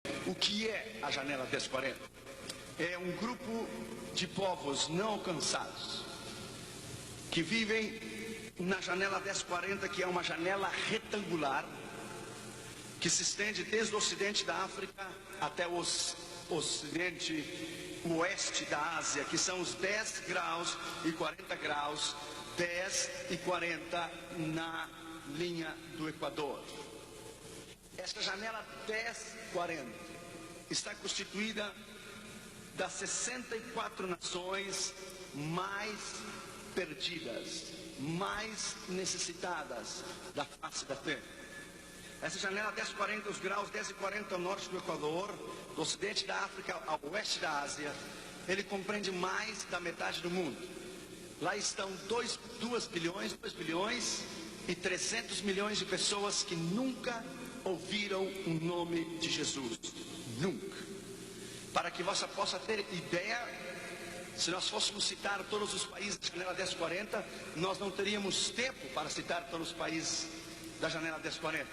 O que é a janela 1040? É um grupo de povos não alcançados que vivem na janela 1040, que é uma janela retangular que se estende desde o ocidente da África até o oeste da Ásia, que são os 10 graus e 40 graus, 10 e 40 na linha do Equador. Esta janela 1040 está constituída das 64 nações mais perdidas, mais necessitadas da face da terra. Essa janela 1040, os graus 10 e 40 ao norte do Equador, do ocidente da África ao oeste da Ásia, ele compreende mais da metade do mundo. Lá estão 2 bilhões e 300 milhões de pessoas que nunca ouviram o nome de Jesus. Nunca. Para que você possa ter ideia, se nós fôssemos citar todos os países da janela 1040, nós não teríamos tempo para citar todos os países da janela 1040.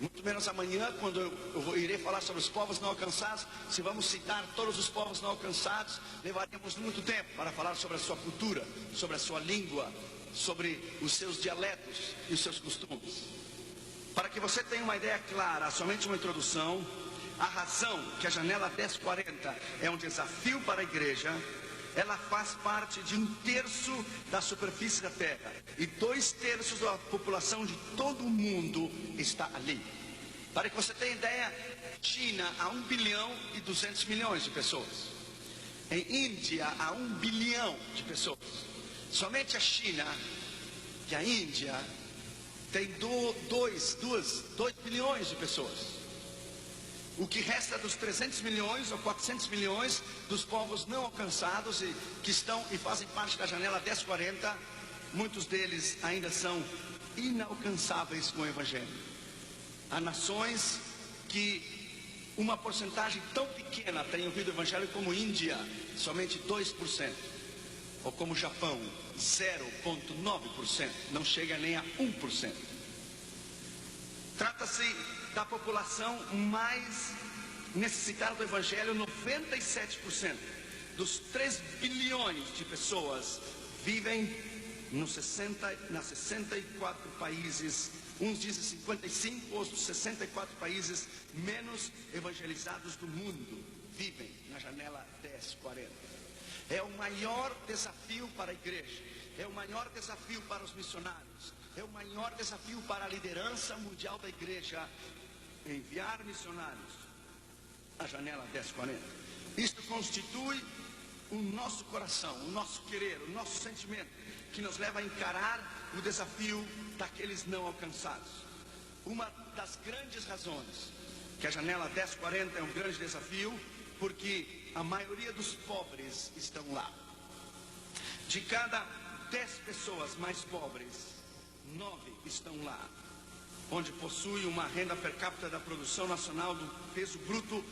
Muito menos amanhã, quando eu irei falar sobre os povos não alcançados. Se vamos citar todos os povos não alcançados, levaríamos muito tempo para falar sobre a sua cultura, sobre a sua língua, sobre os seus dialetos e os seus costumes. Para que você tenha uma ideia clara, somente uma introdução, a razão que a janela 1040 é um desafio para a igreja, ela faz parte de 1/3 da superfície da terra, e 2/3 da população de todo o mundo está ali. Para que você tenha ideia, China há 1 bilhão e 200 milhões de pessoas. Em Índia há 1 bilhão de pessoas. Somente a China e a Índia tem 2 bilhões de pessoas. O que resta dos 300 milhões ou 400 milhões dos povos não alcançados e que estão e fazem parte da janela 1040, muitos deles ainda são inalcançáveis com o Evangelho. Há nações que uma porcentagem tão pequena tem ouvido o Evangelho, como Índia, somente 2%, ou como Japão, 0,9%, não chega nem a 1%. Trata-se da população mais necessitada do Evangelho. 97% dos 3 bilhões de pessoas vivem nas 64 países, uns dizem 55, outros 64 países menos evangelizados do mundo, vivem na janela 1040. É o maior desafio para a igreja, é o maior desafio para os missionários, é o maior desafio para a liderança mundial da igreja, enviar missionários à janela 1040. Isto constitui o nosso coração, o nosso querer, o nosso sentimento, que nos leva a encarar o desafio daqueles não alcançados. Uma das grandes razões que a janela 1040 é um grande desafio, porque a maioria dos pobres estão lá. De cada 10 pessoas mais pobres, 9 estão lá, onde possui uma renda per capita da produção nacional do peso bruto,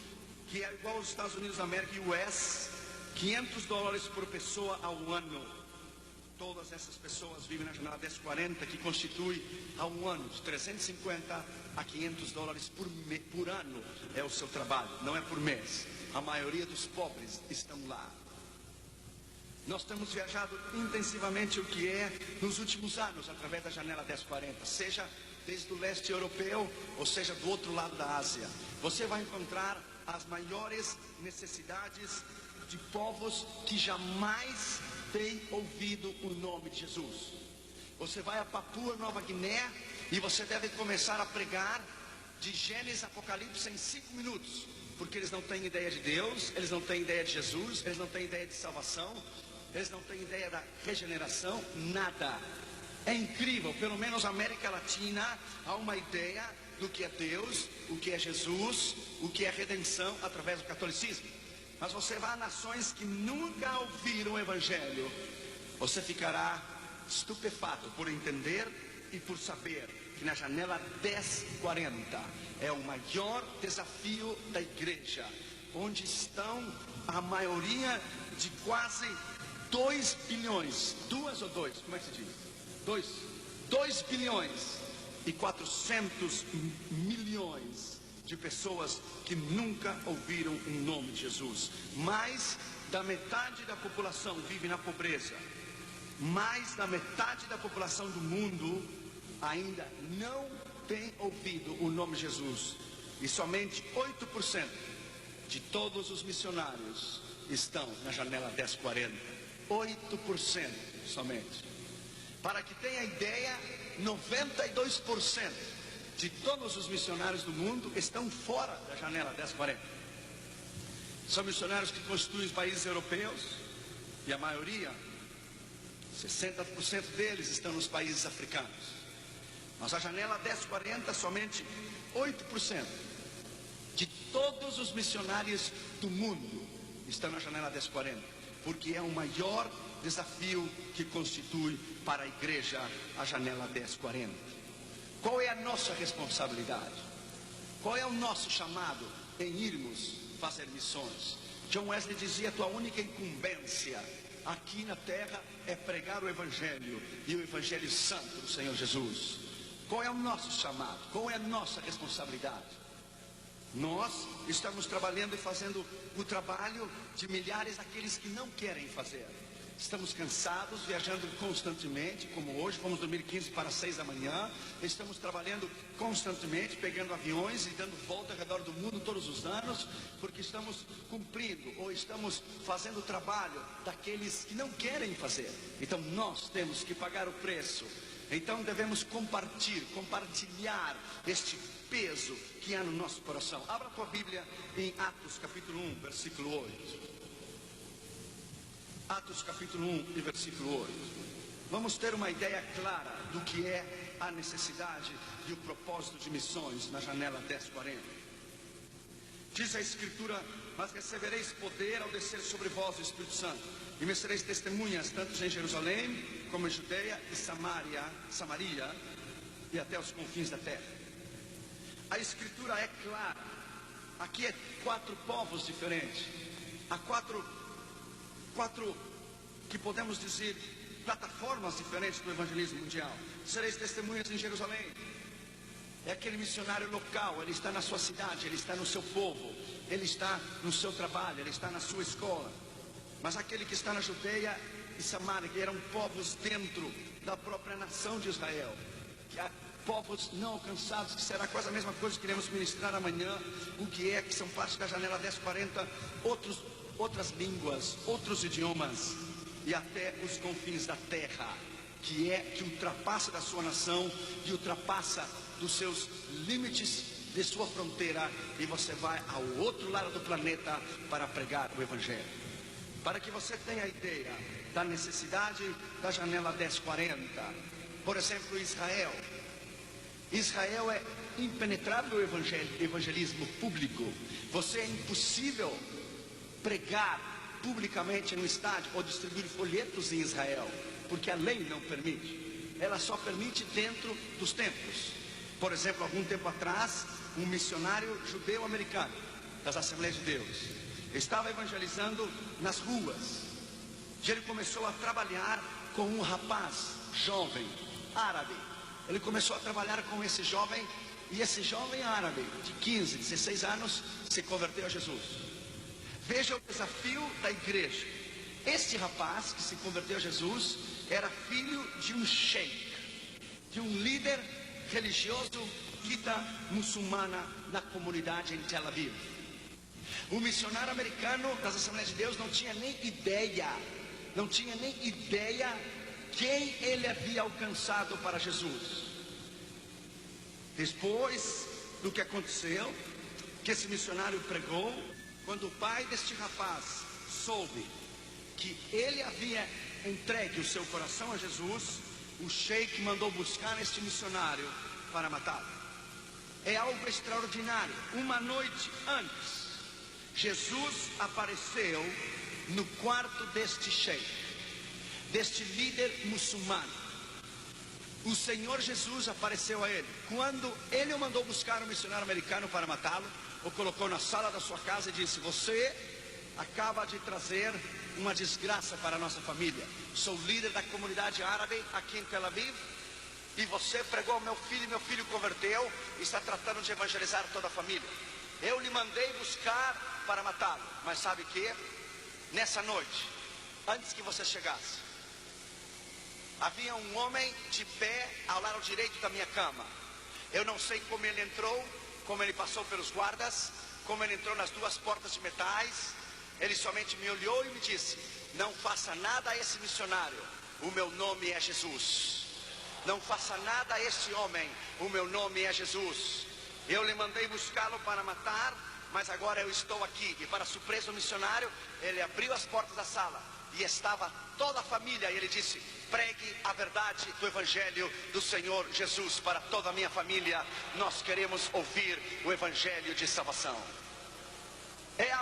que é igual aos Estados Unidos da América e US, $500 por pessoa ao ano. Todas essas pessoas vivem na janela 1040, que constitui ao ano de $350 a $500 por ano. É o seu trabalho, não é por mês. A maioria dos pobres estão lá. Nós temos viajado intensivamente o que é nos últimos anos, através da janela 1040, seja desde o leste europeu, ou seja do outro lado da Ásia. Você vai encontrar as maiores necessidades de povos que jamais têm ouvido o nome de Jesus. Você vai a Papua Nova Guiné e você deve começar a pregar de Gênesis a Apocalipse em 5 minutos, porque eles não têm ideia de Deus, eles não têm ideia de Jesus, eles não têm ideia de salvação, eles não têm ideia da regeneração, nada. É incrível, pelo menos na América Latina há uma ideia do que é Deus, o que é Jesus, o que é redenção através do catolicismo. Mas você vai a nações que nunca ouviram o Evangelho, você ficará estupefato por entender e por saber que na janela 1040 é o maior desafio da igreja, onde estão a maioria de quase 2 bilhões, 2 ou 2, como é que se diz? 2 bilhões e 400 milhões de pessoas que nunca ouviram o nome de Jesus. Mais da metade da população vive na pobreza. Mais da metade da população do mundo ainda não tem ouvido o nome de Jesus. E somente 8% de todos os missionários estão na janela 1040. 8% somente. Para que tenha ideia, 92% de todos os missionários do mundo estão fora da janela 1040. São missionários que constituem os países europeus, e a maioria, 60% deles, estão nos países africanos. Mas a janela 1040, somente 8% de todos os missionários do mundo estão na janela 1040, porque é o maior desafio que constitui para a igreja a janela 1040. Qual é a nossa responsabilidade? Qual é o nosso chamado em irmos fazer missões? John Wesley dizia: tua única incumbência aqui na terra é pregar o Evangelho, e o Evangelho Santo do Senhor Jesus. Qual é o nosso chamado? Qual é a nossa responsabilidade? Nós estamos trabalhando e fazendo o trabalho de milhares daqueles que não querem fazer. Estamos cansados, viajando constantemente, como hoje, fomos dormir 15 para 6 da manhã. Estamos trabalhando constantemente, pegando aviões e dando volta ao redor do mundo todos os anos, porque estamos cumprindo, ou estamos fazendo o trabalho daqueles que não querem fazer. Então nós temos que pagar o preço. Então devemos compartilhar este peso que há no nosso coração. Abra a tua Bíblia em Atos capítulo 1, versículo 8. Atos capítulo 1 e versículo 8. Vamos ter uma ideia clara do que é a necessidade e o propósito de missões na janela 1040. Diz a Escritura: mas recebereis poder ao descer sobre vós o Espírito Santo, e me sereis testemunhas tanto em Jerusalém como em Judeia e Samaria e até os confins da terra. A Escritura é clara. Aqui é 4 povos diferentes. Há quatro que podemos dizer plataformas diferentes do evangelismo mundial. Sereis testemunhas em Jerusalém. É aquele missionário local, ele está na sua cidade, ele está no seu povo, ele está no seu trabalho, ele está na sua escola. Mas aquele que está na Judeia e Samaria, que eram povos dentro da própria nação de Israel, que há povos não alcançados, que será quase a mesma coisa que iremos ministrar amanhã, o que é que são parte da janela 1040, outras línguas, outros idiomas, e até os confins da terra, que ultrapassa da sua nação e ultrapassa dos seus limites de sua fronteira, e você vai ao outro lado do planeta para pregar o Evangelho. Para que você tenha ideia da necessidade da janela 1040, por exemplo, Israel é impenetrável o evangelismo público. É impossível pregar publicamente no estádio ou distribuir folhetos em Israel, porque a lei não permite. Ela só permite dentro dos templos. Por exemplo, algum tempo atrás, um missionário judeu-americano das Assembleias de Deus estava evangelizando nas ruas, e ele começou a trabalhar com um rapaz jovem árabe. Ele começou a trabalhar com esse jovem, e esse jovem árabe de 15, 16 anos se converteu a Jesus. Veja o desafio da igreja. Este rapaz que se converteu a Jesus era filho de um sheik, de um líder religioso guita muçulmana na comunidade em Tel Aviv. O missionário americano das Assembleias de Deus não tinha nem ideia quem ele havia alcançado para Jesus. Depois do que aconteceu, que esse missionário pregou, quando o pai deste rapaz soube que ele havia entregue o seu coração a Jesus, o sheik mandou buscar este missionário para matá-lo. É algo extraordinário. Uma noite antes, Jesus apareceu no quarto deste sheik, deste líder muçulmano. O Senhor Jesus apareceu a ele. Quando ele o mandou buscar um missionário americano para matá-lo, o colocou na sala da sua casa e disse: você acaba de trazer uma desgraça para a nossa família. Sou líder da comunidade árabe aqui em Tel Aviv, e você pregou ao meu filho converteu, e está tratando de evangelizar toda a família. Eu lhe mandei buscar para matá-lo, mas sabe que? Nessa noite, antes que você chegasse, havia um homem de pé ao lado direito da minha cama. Eu não sei como ele entrou, como ele passou pelos guardas, como ele entrou nas duas portas de metais. Ele somente me olhou e me disse: não faça nada a esse missionário, o meu nome é Jesus. Não faça nada a este homem, o meu nome é Jesus. Eu lhe mandei buscá-lo para matar, mas agora eu estou aqui. E para surpresa do missionário, ele abriu as portas da sala e estava toda a família. E ele disse: pregue a verdade do Evangelho do Senhor Jesus para toda a minha família. Nós queremos ouvir o Evangelho de salvação. É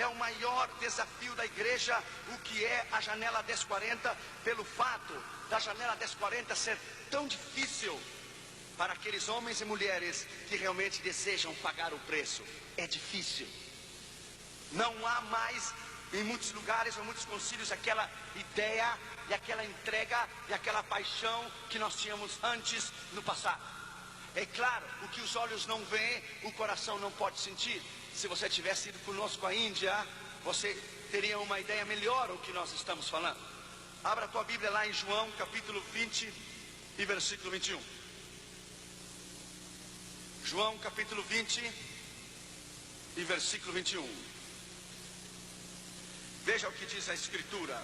o maior desafio da igreja, o que é a janela 1040, pelo fato da janela 1040 ser tão difícil para aqueles homens e mulheres que realmente desejam pagar o preço. É difícil. Não há mais em muitos lugares ou muitos concílios aquela ideia e aquela entrega e aquela paixão que nós tínhamos antes no passado. É claro, o que os olhos não veem, o coração não pode sentir. Se você tivesse ido conosco à Índia, você teria uma ideia melhor do que nós estamos falando. Abra a tua Bíblia lá em João capítulo 20 e versículo 21. João capítulo 20 e versículo 21. Veja o que diz a Escritura.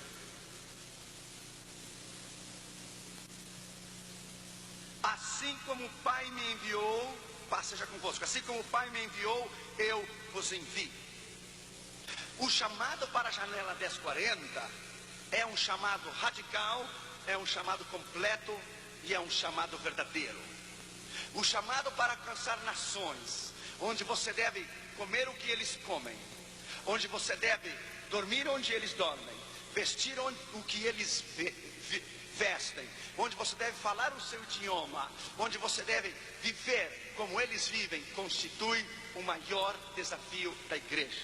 Assim como o Pai me enviou, paz seja convosco, assim como o Pai me enviou, eu vos envio. O chamado para a janela 1040 é um chamado radical, é um chamado completo e é um chamado verdadeiro. O chamado para alcançar nações, onde você deve comer o que eles comem, onde você deve dormir onde eles dormem, vestir o que eles vestem, onde você deve falar o seu idioma, onde você deve viver como eles vivem, constitui o maior desafio da igreja.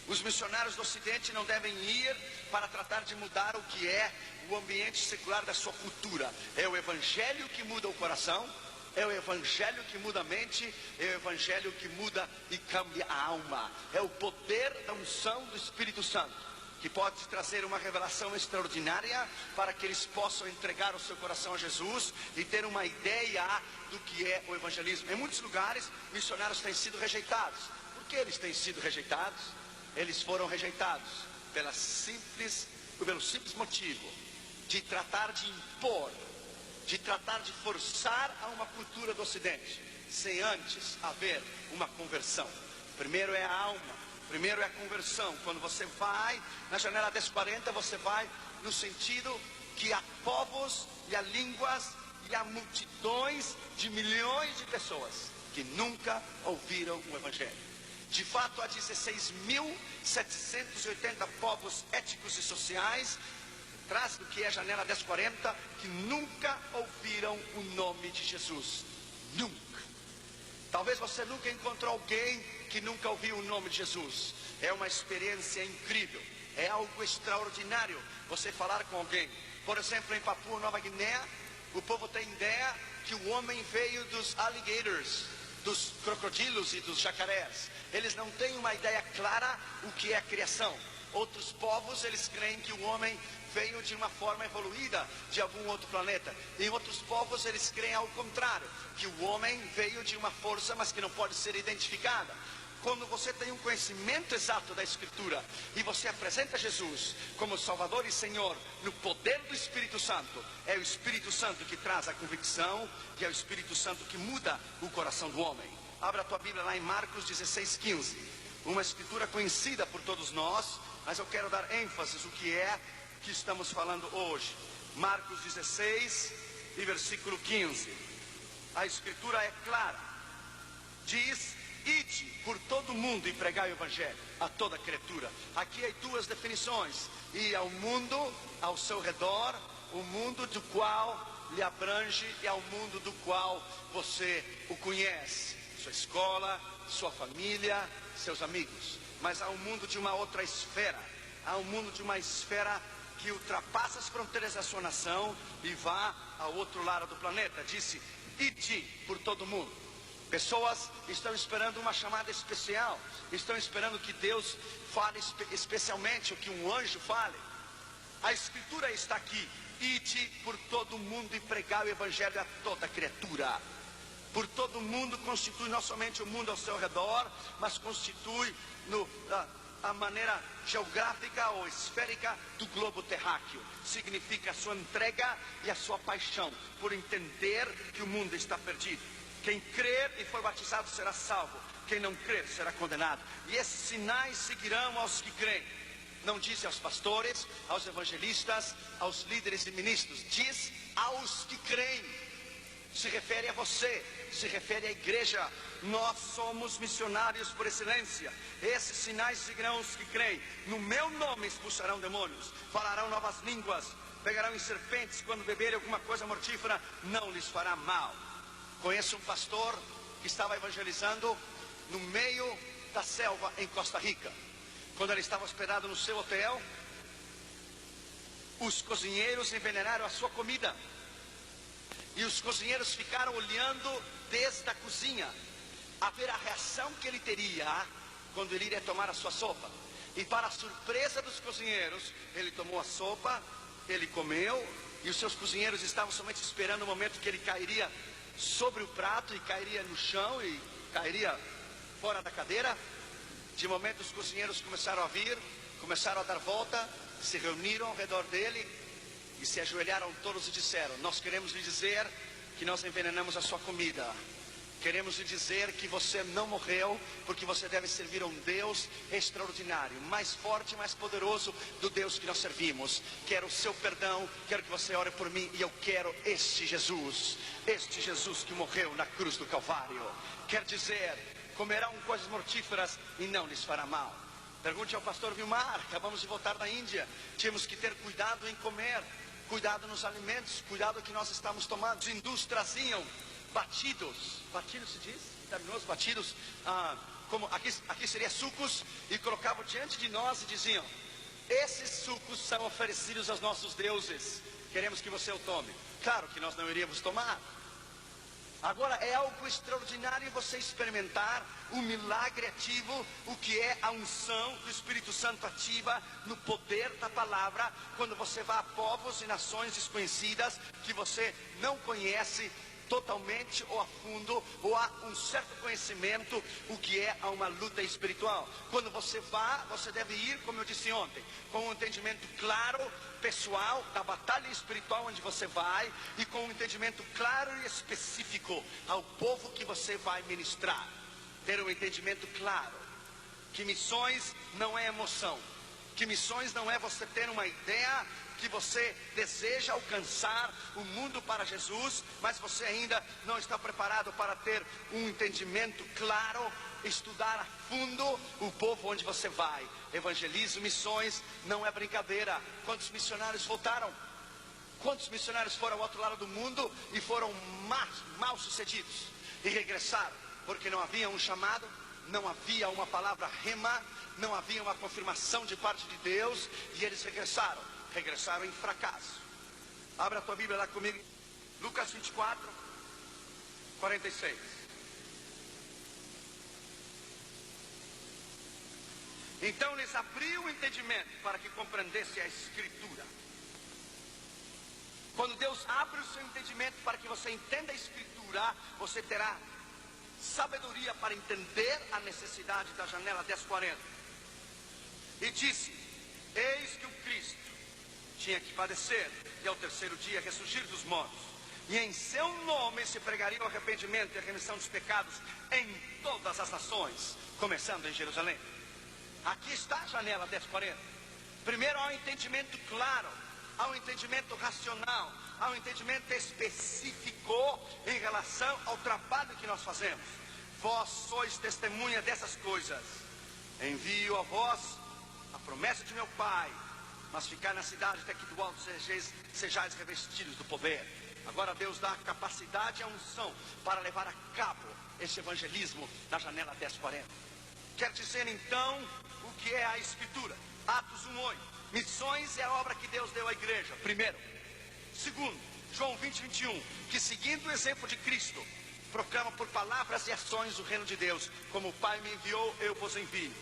Os missionários do Ocidente não devem ir para tratar de mudar o que é o ambiente secular da sua cultura. É o Evangelho que muda o coração, é o Evangelho que muda a mente, é o Evangelho que muda e cambia a alma. É o poder da unção do Espírito Santo que pode trazer uma revelação extraordinária para que eles possam entregar o seu coração a Jesus e ter uma ideia do que é o evangelismo. Em muitos lugares, missionários têm sido rejeitados. Por que eles têm sido rejeitados? Eles foram rejeitados pelo simples motivo de tratar de impor, de tratar de forçar a uma cultura do Ocidente, sem antes haver uma conversão. Primeiro é a alma. Primeiro é a conversão. Quando você vai na janela 1040, você vai no sentido que há povos e há línguas e há multidões de milhões de pessoas que nunca ouviram o Evangelho. De fato, há 16.780 povos étnicos e sociais atrás do que é a janela 1040 que nunca ouviram o nome de Jesus. Nunca. Talvez você nunca encontrou alguém que nunca ouviu o nome de Jesus. É uma experiência incrível, é algo extraordinário você falar com alguém. Por exemplo, em Papua Nova Guiné, o povo tem ideia que o homem veio dos alligators, dos crocodilos e dos jacarés. Eles não têm uma ideia clara o que é a criação. Outros povos, eles creem que o homem veio de uma forma evoluída de algum outro planeta. Em outros povos eles creem ao contrário, que o homem veio de uma força, mas que não pode ser identificada. Quando você tem um conhecimento exato da Escritura e você apresenta Jesus como Salvador e Senhor no poder do Espírito Santo, é o Espírito Santo que traz a convicção e é o Espírito Santo que muda o coração do homem. Abra a tua Bíblia lá em Marcos 16:15, uma escritura conhecida por todos nós, mas eu quero dar ênfase no que é que estamos falando hoje. Marcos 16 e versículo 15. A escritura é clara. Diz: ide por todo o mundo e pregai o evangelho a toda criatura. Aqui há duas definições: ir ao mundo ao seu redor, o mundo do qual lhe abrange e ao mundo do qual você o conhece, sua escola, sua família, seus amigos. Mas há um mundo de uma outra esfera, há um mundo de uma esfera que ultrapasse as fronteiras da sua nação e vá ao outro lado do planeta. Disse: ide por todo mundo. Pessoas estão esperando uma chamada especial, estão esperando que Deus fale especialmente, o que um anjo fale. A Escritura está aqui: ide por todo mundo e pregai o Evangelho a toda criatura. Por todo mundo constitui não somente o mundo ao seu redor, mas constitui a maneira geográfica ou esférica do globo terráqueo. Significa a sua entrega e a sua paixão por entender que o mundo está perdido. Quem crer e for batizado será salvo, quem não crer será condenado. E esses sinais seguirão aos que creem. Não diz aos pastores, aos evangelistas, aos líderes e ministros, diz aos que creem. Se refere a você, se refere à igreja. Nós somos missionários por excelência. Esses sinais seguirão os que creem. No meu nome expulsarão demônios, falarão novas línguas, pegarão em serpentes, quando beberem alguma coisa mortífera, não lhes fará mal. Conheço um pastor que estava evangelizando no meio da selva em Costa Rica. Quando ele estava hospedado no seu hotel, os cozinheiros envenenaram a sua comida. E os cozinheiros ficaram olhando desde a cozinha a ver a reação que ele teria quando ele iria tomar a sua sopa. E para a surpresa dos cozinheiros, ele tomou a sopa, ele comeu, e os seus cozinheiros estavam somente esperando o momento que ele cairia sobre o prato e cairia no chão e cairia fora da cadeira. De momento os cozinheiros começaram a vir, começaram a dar volta, se reuniram ao redor dele e se ajoelharam todos e disseram: nós queremos lhe dizer que nós envenenamos a sua comida. Queremos lhe dizer que você não morreu, porque você deve servir a um Deus extraordinário, mais forte e mais poderoso do Deus que nós servimos. Quero o seu perdão, quero que você ore por mim, e eu quero este Jesus que morreu na cruz do Calvário. Quer dizer, comerão coisas mortíferas e não lhes fará mal. Pergunte ao pastor Vilmar, acabamos de voltar da Índia. Tínhamos que ter cuidado em comer, cuidado nos alimentos, cuidado que nós estamos tomando. Os hindus traziam batidos se diz, vitaminosos, batidos, como aqui seria sucos, e colocavam diante de nós e diziam: esses sucos são oferecidos aos nossos deuses, queremos que você o tome. Claro que nós não iríamos tomar. Agora é algo extraordinário você experimentar o milagre ativo, o que é a unção do Espírito Santo ativa no poder da palavra, quando você vai a povos e nações desconhecidas que você não conhece totalmente ou a fundo, ou há um certo conhecimento, o que é uma luta espiritual. Quando você vai, você deve ir, como eu disse ontem, com um entendimento claro, pessoal, da batalha espiritual onde você vai, e com um entendimento claro e específico ao povo que você vai ministrar. Ter um entendimento claro, que missões não é emoção, que missões não é você ter uma ideia que você deseja alcançar o mundo para Jesus, mas você ainda não está preparado para ter um entendimento claro, estudar a fundo o povo onde você vai. Evangelismo, missões, não é brincadeira. Quantos missionários voltaram? Quantos missionários foram ao outro lado do mundo e foram mal sucedidos e regressaram? Porque não havia um chamado, não havia uma palavra rema, não havia uma confirmação de parte de Deus, e eles regressaram em fracasso. Abra a tua Bíblia lá comigo, Lucas 24, 46. Então lhes abriu o entendimento para que compreendesse a Escritura. Quando Deus abre o seu entendimento para que você entenda a Escritura, você terá sabedoria para entender a necessidade da janela 1040. E disse: eis que o Cristo tinha que padecer e ao terceiro dia ressurgir dos mortos, e em seu nome se pregaria o arrependimento e a remissão dos pecados em todas as nações, começando em Jerusalém. Aqui está a janela 1040. Primeiro há um entendimento claro, há um entendimento racional, há um entendimento específico em relação ao trabalho que nós fazemos. Vós sois testemunha dessas coisas. Envio a vós a promessa de meu Pai, mas ficar na cidade até que do alto sejais revestidos do poder. Agora Deus dá a capacidade e a unção para levar a cabo esse evangelismo na janela 1040. Quer dizer então o que é a Escritura. Atos 1:8. Missões é a obra que Deus deu à igreja, primeiro. Segundo, João 20:21, que seguindo o exemplo de Cristo, proclama por palavras e ações o reino de Deus. Como o Pai me enviou, eu vos envio.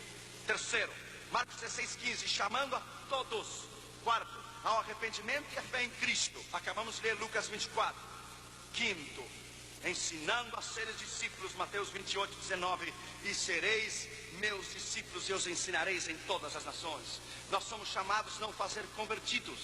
Terceiro, Marcos 16:15, chamando a todos. Quarto, ao arrependimento e a fé em Cristo. Acabamos de ler Lucas 24. Quinto, ensinando a seres discípulos, Mateus 28:19, e sereis meus discípulos e os ensinareis em todas as nações. Nós somos chamados não a fazer convertidos,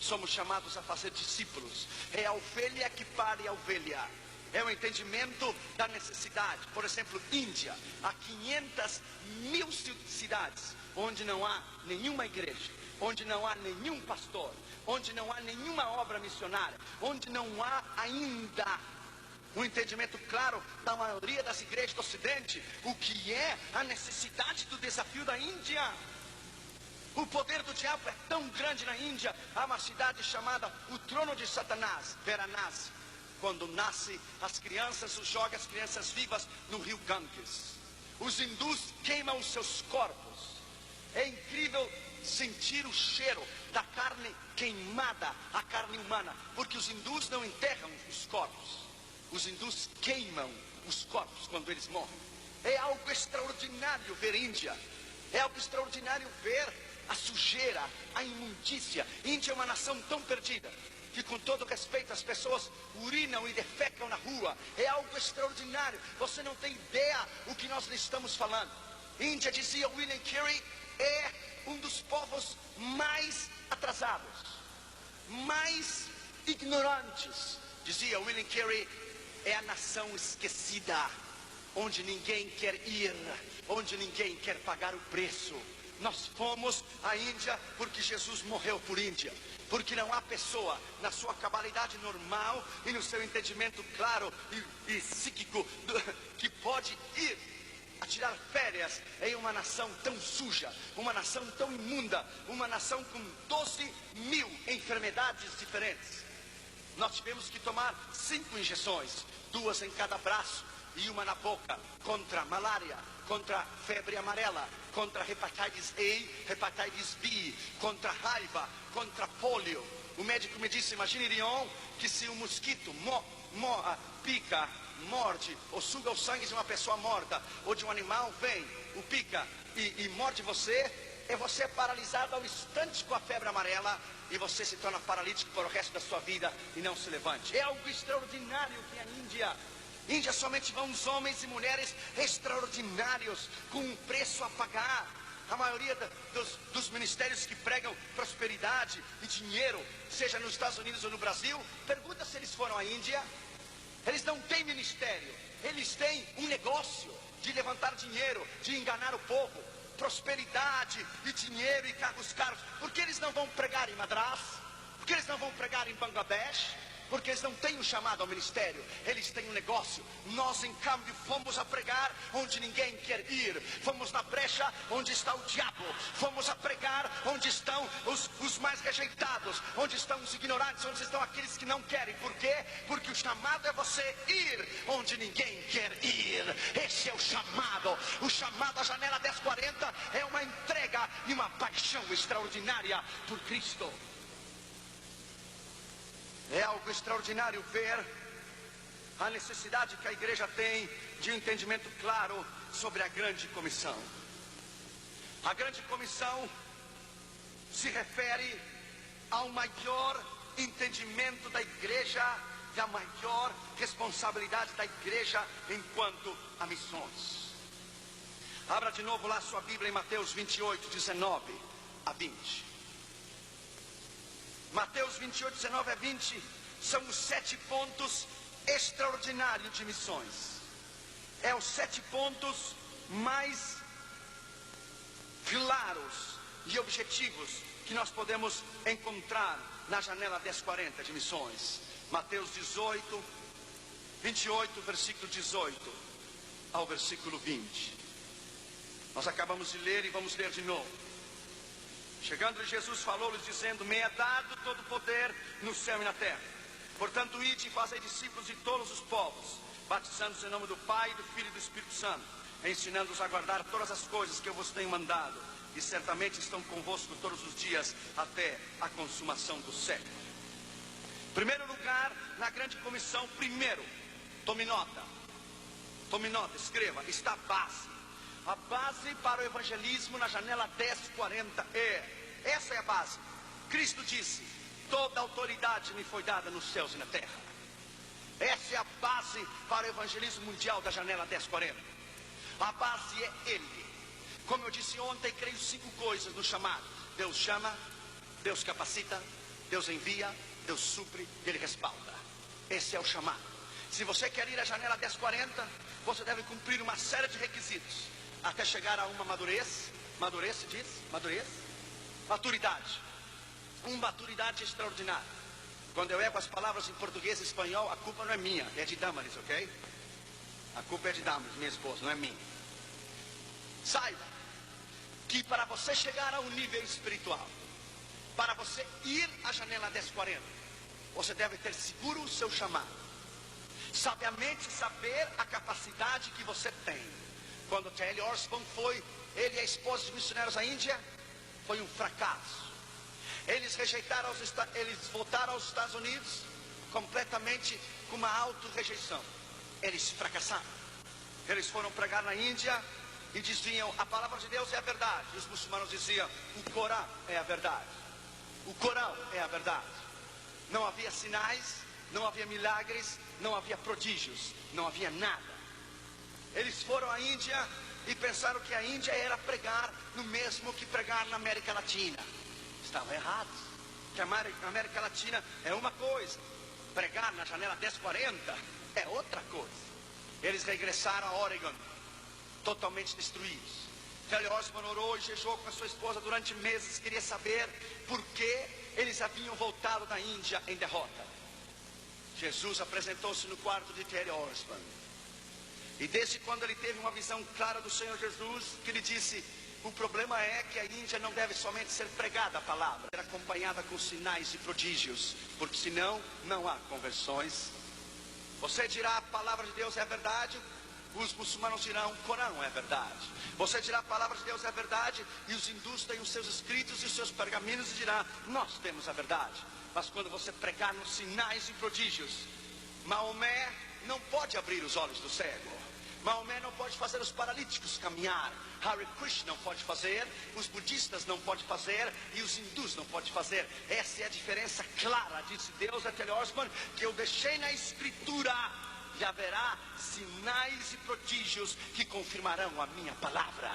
somos chamados a fazer discípulos. É a ovelha que pare a ovelha. É o entendimento da necessidade. Por exemplo, Índia, há 500.000 cidades onde não há nenhuma igreja, onde não há nenhum pastor, onde não há nenhuma obra missionária, onde não há ainda um entendimento claro da maioria das igrejas do Ocidente, o que é a necessidade do desafio da Índia. O poder do diabo é tão grande na Índia. Há uma cidade chamada o trono de Satanás, Varanasi. Quando nasce as crianças, joga as crianças vivas no rio Ganges. Os hindus queimam os seus corpos. É incrível sentir o cheiro da carne queimada, a carne humana, porque os hindus não enterram os corpos. Os hindus queimam os corpos quando eles morrem. É algo extraordinário ver Índia. É algo extraordinário ver a sujeira, a imundícia. Índia é uma nação tão perdida que, com todo respeito, as pessoas urinam e defecam na rua. É algo extraordinário. Você não tem ideia o que nós lhe estamos falando. Índia, dizia William Carey, é um dos povos mais atrasados, mais ignorantes. Dizia William Carey, é a nação esquecida, onde ninguém quer ir, onde ninguém quer pagar o preço. Nós fomos à Índia porque Jesus morreu por Índia. Porque não há pessoa na sua cabalidade normal e no seu entendimento claro e psíquico que pode ir a tirar férias em uma nação tão suja, uma nação tão imunda, uma nação com 12.000 enfermidades diferentes. Nós tivemos que tomar 5 injeções, 2 em cada braço e uma na boca, contra malária, contra febre amarela, contra hepatitis A, hepatitis B, contra raiva, contra pólio. O médico me disse, imagine, Irion, que se um mosquito pica, morde ou suga o sangue de uma pessoa morta ou de um animal, vem, o pica e morde você, e você é paralisado ao instante com a febre amarela e você se torna paralítico para o resto da sua vida e não se levante. É algo extraordinário que a Índia somente vão os homens e mulheres extraordinários, com um preço a pagar. A maioria dos ministérios que pregam prosperidade e dinheiro, seja nos Estados Unidos ou no Brasil, pergunta se eles foram à Índia. Eles não têm ministério, eles têm um negócio de levantar dinheiro, de enganar o povo, prosperidade e dinheiro e cargos caros. Por que eles não vão pregar em Madras? Por que eles não vão pregar em Bangladesh? Porque eles não têm um chamado ao ministério, eles têm um negócio. Nós, em câmbio, fomos a pregar onde ninguém quer ir. Fomos na brecha onde está o diabo. Fomos a pregar onde estão os mais rejeitados, onde estão os ignorantes, onde estão aqueles que não querem. Por quê? Porque o chamado é você ir onde ninguém quer ir. Esse é o chamado. O chamado à janela 1040 é uma entrega e uma paixão extraordinária por Cristo. É algo extraordinário ver a necessidade que a igreja tem de um entendimento claro sobre a grande comissão. A grande comissão se refere ao maior entendimento da igreja e a maior responsabilidade da igreja enquanto a missões. Abra de novo lá sua Bíblia em Mateus 28, 19 a 20. Mateus 28, 19 a 20 são os 7 pontos extraordinários de missões. É os 7 pontos mais claros e objetivos que nós podemos encontrar na janela 1040 de missões. Mateus 28, versículo 18 ao versículo 20. Nós acabamos de ler e vamos ler de novo. Chegando Jesus falou-lhes dizendo, me é dado todo o poder no céu e na terra. Portanto, ide e fazei discípulos de todos os povos, batizando-os em nome do Pai, do Filho e do Espírito Santo, ensinando-os a guardar todas as coisas que eu vos tenho mandado, e certamente estão convosco todos os dias até a consumação do século. Primeiro lugar, na grande comissão, primeiro, tome nota, escreva, está a base. A base para o evangelismo na janela 1040 essa é a base. Cristo disse: toda autoridade me foi dada nos céus e na terra. Essa é a base para o evangelismo mundial da janela 1040. A base é Ele. Como eu disse ontem, creio 5 coisas no chamado: Deus chama, Deus capacita, Deus envia, Deus supre e Ele respalda. Esse é o chamado. Se você quer ir à janela 1040, você deve cumprir uma série de requisitos até chegar a uma maturidade. Uma maturidade extraordinária. Quando eu erro as palavras em português e espanhol, a culpa não é minha, é de Damaris, ok? A culpa é de Damaris, minha esposa, não é minha. Saiba que para você chegar a um nível espiritual, para você ir à janela 1040, você deve ter seguro o seu chamado, sabiamente saber a capacidade que você tem. Quando T.L. Osborne foi, ele e a esposa de missionários à Índia, foi um fracasso. Eles voltaram aos Estados Unidos completamente com uma auto-rejeição. Eles fracassaram. Eles foram pregar na Índia e diziam: a palavra de Deus é a verdade. E os muçulmanos diziam: o Corão é a verdade. O Corão é a verdade. Não havia sinais, não havia milagres, não havia prodígios, não havia nada. Eles foram à Índia e pensaram que a Índia era pregar no mesmo que pregar na América Latina. Estavam errados. Que a América Latina é uma coisa, pregar na janela 1040 é outra coisa. Eles regressaram a Oregon totalmente destruídos. T.L. Osborne orou e jejuou com a sua esposa durante meses. Queria saber por que eles haviam voltado da Índia em derrota. Jesus apresentou-se no quarto de T.L. Osborne. E desde quando ele teve uma visão clara do Senhor Jesus, que ele disse: o problema é que a Índia não deve somente ser pregada a palavra, ser acompanhada com sinais e prodígios, porque senão não há conversões. Você dirá: a palavra de Deus é a verdade, os muçulmanos dirão: o Corão é a verdade. Você dirá: a palavra de Deus é a verdade, e os hindus têm os seus escritos e os seus pergaminhos e dirá: nós temos a verdade. Mas quando você pregar nos sinais e prodígios, Maomé não pode abrir os olhos do cego, Maomé não pode fazer os paralíticos caminhar, Hare Krishna não pode fazer, os budistas não podem fazer e os hindus não podem fazer. Essa é a diferença clara, disse Deus a T.L. Osborne, que eu deixei na escritura, e haverá sinais e prodígios que confirmarão a minha palavra.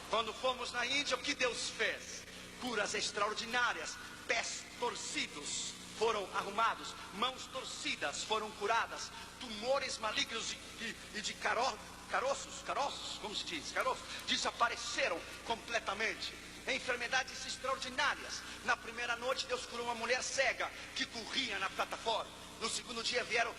Quando fomos na Índia, o que Deus fez? Curas extraordinárias, pés torcidos foram arrumados, mãos torcidas foram curadas, tumores malignos e de caroços, como se diz? Caroços, desapareceram completamente. Enfermidades extraordinárias. Na primeira noite Deus curou uma mulher cega que corria na plataforma. No segundo dia vieram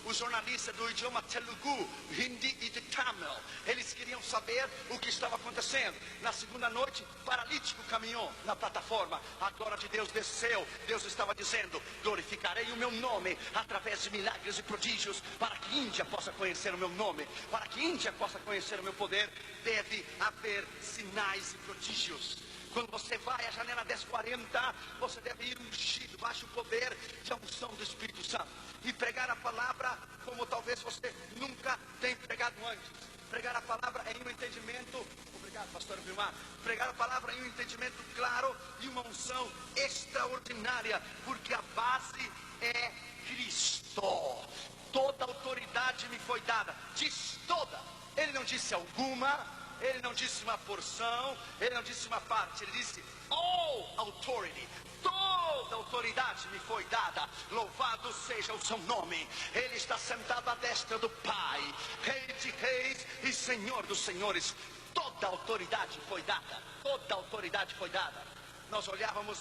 os jornalistas do idioma Telugu, Hindi e de Tamil. Eles queriam saber o que estava acontecendo. Na segunda noite, paralítico caminhou na plataforma. A glória de Deus desceu. Deus estava dizendo: glorificarei o meu nome através de milagres e prodígios, para que a Índia possa conhecer o meu nome, para que a Índia possa conhecer o meu poder. Deve haver sinais e prodígios. Quando você vai à janela 1040, você deve ir ungido, baixo o poder de unção do Espírito Santo, e pregar a palavra como talvez você nunca tenha pregado antes. Pregar a palavra em um entendimento, obrigado pastor Vilmar, pregar a palavra em um entendimento claro e uma unção extraordinária, porque a base é Cristo. Toda autoridade me foi dada, diz toda, ele não disse alguma, ele não disse uma porção, ele não disse uma parte, ele disse all authority. Toda autoridade me foi dada, louvado seja o seu nome. Ele está sentado à destra do Pai, Rei de reis e Senhor dos senhores. Toda autoridade foi dada, toda autoridade foi dada. Nós olhávamos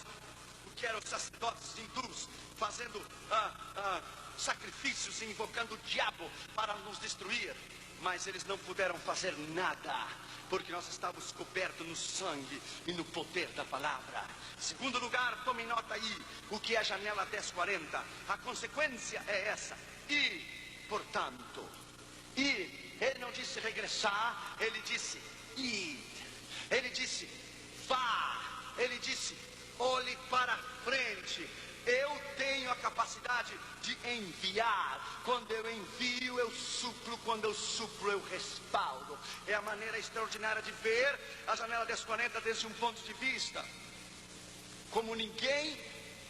o que eram os sacerdotes hindus fazendo sacrifícios e invocando o diabo para nos destruir, mas eles não puderam fazer nada, porque nós estávamos cobertos no sangue e no poder da palavra. Segundo lugar, tome nota aí, o que é a janela 1040. A consequência é essa: e, portanto, ir. Ele não disse regressar, ele disse ir. Ele disse vá. Ele disse olhe para frente. Eu tenho a capacidade de enviar. Quando eu envio, eu suplo. Quando eu suplo, eu respaldo. É a maneira extraordinária de ver a janela 1040 desde um ponto de vista. Como ninguém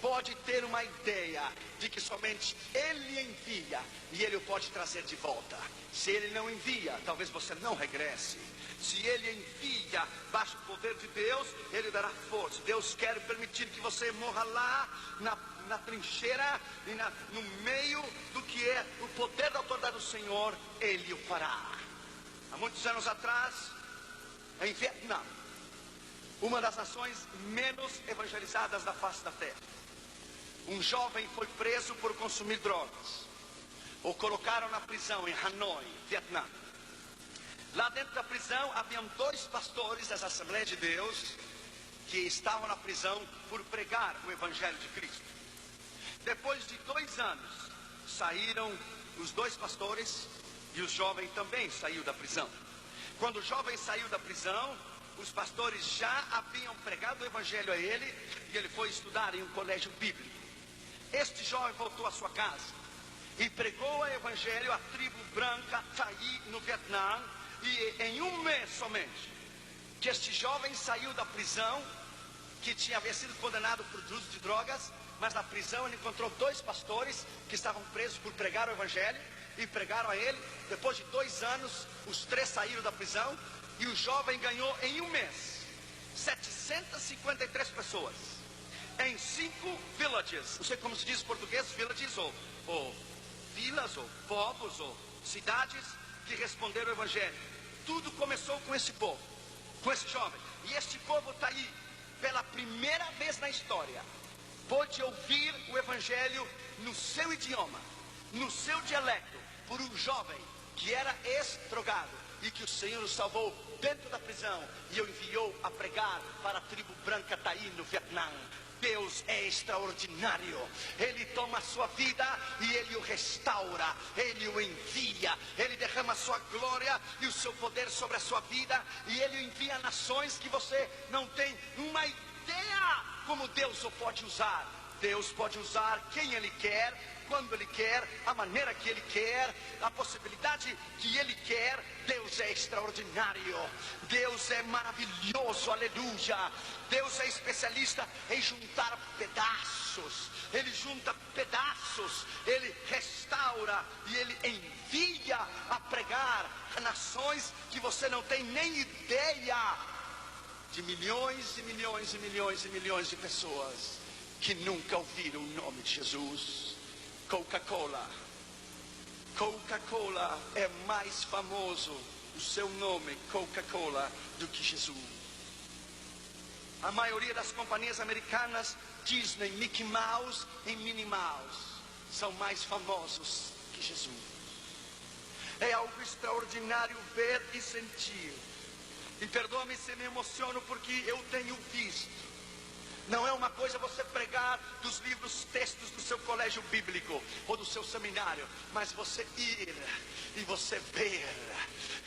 pode ter uma ideia de que somente Ele envia e Ele o pode trazer de volta. Se Ele não envia, talvez você não regresse. Se Ele envia, baixo o poder de Deus, Ele dará força. Deus quer permitir que você morra lá na trincheira e no meio do que é o poder da autoridade do Senhor. Ele o fará. Há muitos anos atrás, em Vietnã, uma das nações menos evangelizadas da face da terra, um jovem foi preso por consumir drogas. O colocaram na prisão em Hanoi, Vietnã. Lá dentro da prisão haviam 2 pastores das Assembleias de Deus que estavam na prisão por pregar o Evangelho de Cristo. Depois de 2 anos, saíram os 2 pastores e o jovem também saiu da prisão. Quando o jovem saiu da prisão, os pastores já haviam pregado o Evangelho a ele e ele foi estudar em um colégio bíblico. Este jovem voltou à sua casa e pregou o Evangelho à tribo branca Thai no Vietnã. E em um mês somente, que este jovem saiu da prisão, que tinha sido condenado por uso de drogas, mas na prisão ele encontrou 2 pastores que estavam presos por pregar o Evangelho e pregaram a ele. Depois de 2 anos, os 3 saíram da prisão e o jovem ganhou em um mês 753 pessoas em 5 villages. Não sei como se diz em português, villages ou vilas ou povos ou cidades que responderam o Evangelho. Tudo começou com esse povo, com esse jovem. E este povo está aí, pela primeira vez na história, pôde ouvir o Evangelho no seu idioma, no seu dialeto, por um jovem que era ex-drogado e que o Senhor o salvou dentro da prisão e o enviou a pregar para a tribo branca Thai no Vietnã. Deus é extraordinário. Ele toma a sua vida e Ele o restaura. Ele o envia. Ele derrama a sua glória e o seu poder sobre a sua vida. E Ele o envia a nações que você não tem uma ideia como Deus o pode usar. Deus pode usar quem Ele quer, quando Ele quer, a maneira que Ele quer, a possibilidade que Ele quer. Deus é extraordinário. Deus é maravilhoso, aleluia. Deus é especialista em juntar pedaços. Ele junta pedaços, Ele restaura e Ele envia a pregar a nações que você não tem nem ideia, de milhões e milhões e milhões e milhões de pessoas que nunca ouviram o nome de Jesus. Coca-Cola é mais famoso, o seu nome Coca-Cola, do que Jesus. A maioria das companhias americanas, Disney, Mickey Mouse e Minnie Mouse, são mais famosos que Jesus. É algo extraordinário ver e sentir. E perdoa-me se me emociono, porque eu tenho visto. Não é uma coisa você pregar dos livros, textos do seu colégio bíblico ou do seu seminário, mas você ir e você ver.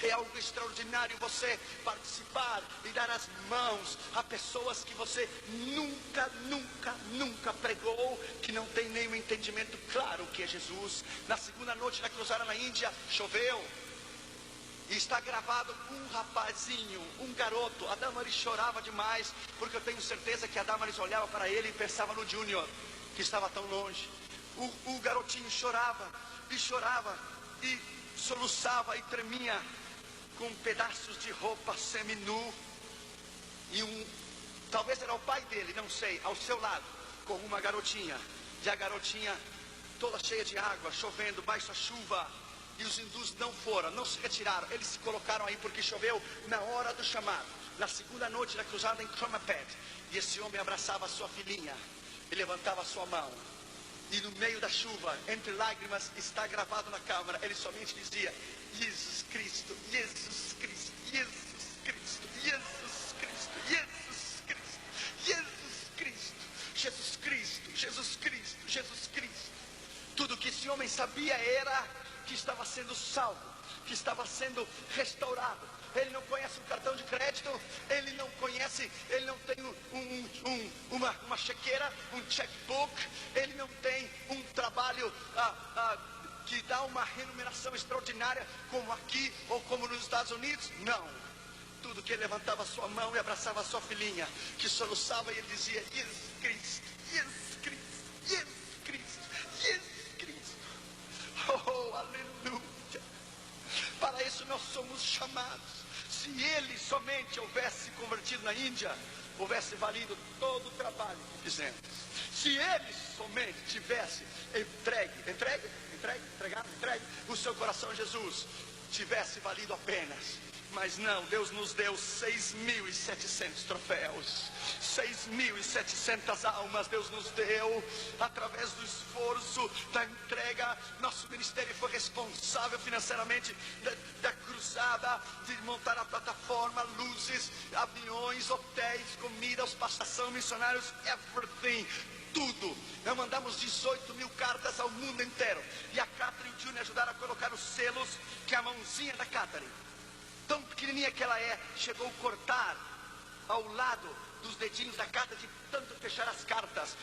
É algo extraordinário você participar e dar as mãos a pessoas que você nunca pregou, que não tem nenhum entendimento claro o que é Jesus. Na segunda noite da cruzada na Índia, choveu. E está gravado um rapazinho, um garoto. A Damaris chorava demais, porque eu tenho certeza que a Damaris olhava para ele e pensava no Júnior, que estava tão longe. O garotinho chorava e soluçava e tremia, com pedaços de roupa seminu. E talvez era o pai dele, não sei, ao seu lado, com uma garotinha. E a garotinha toda cheia de água, chovendo, baixa chuva. E os hindus não se retiraram, eles se colocaram aí porque choveu na hora do chamado. Na segunda noite da cruzada em Kromapet. E esse homem abraçava a sua filhinha e levantava a sua mão. E no meio da chuva, entre lágrimas, está gravado na câmara, ele somente dizia: Jesus Cristo, Jesus Cristo, Jesus Cristo, Jesus Cristo, Jesus Cristo, Jesus Cristo, Jesus Cristo, Jesus Cristo, Jesus Cristo. Tudo que esse homem sabia era que estava sendo salvo, que estava sendo restaurado. Ele não conhece um cartão de crédito, ele não tem uma chequeira, um checkbook, ele não tem um trabalho que dá uma remuneração extraordinária, como aqui ou como nos Estados Unidos. Não. Tudo que ele levantava a sua mão e abraçava a sua filhinha, que soluçava, e ele dizia: Jesus Cristo, Jesus Cristo, Jesus Cristo, Jesus Cristo. Oh, aleluia. Para isso nós somos chamados. Se ele somente houvesse convertido na Índia, houvesse valido todo o trabalho que fizemos. Se ele somente tivesse entregue o seu coração a Jesus, tivesse valido apenas. Mas não, Deus nos deu 6.700 troféus, 6.700 almas Deus nos deu, através do esforço, da entrega. Nosso ministério foi responsável financeiramente da cruzada, de montar a plataforma, luzes, aviões, hotéis, comida, hospedação, missionários, everything. Tudo. Nós mandamos 18.000 cartas ao mundo inteiro. E a Catherine e o Júnior ajudaram a colocar os selos, que a mãozinha da Catherine, tão pequenininha que ela é, chegou a cortar ao lado dos dedinhos da carta, de tanto fechar as cartas,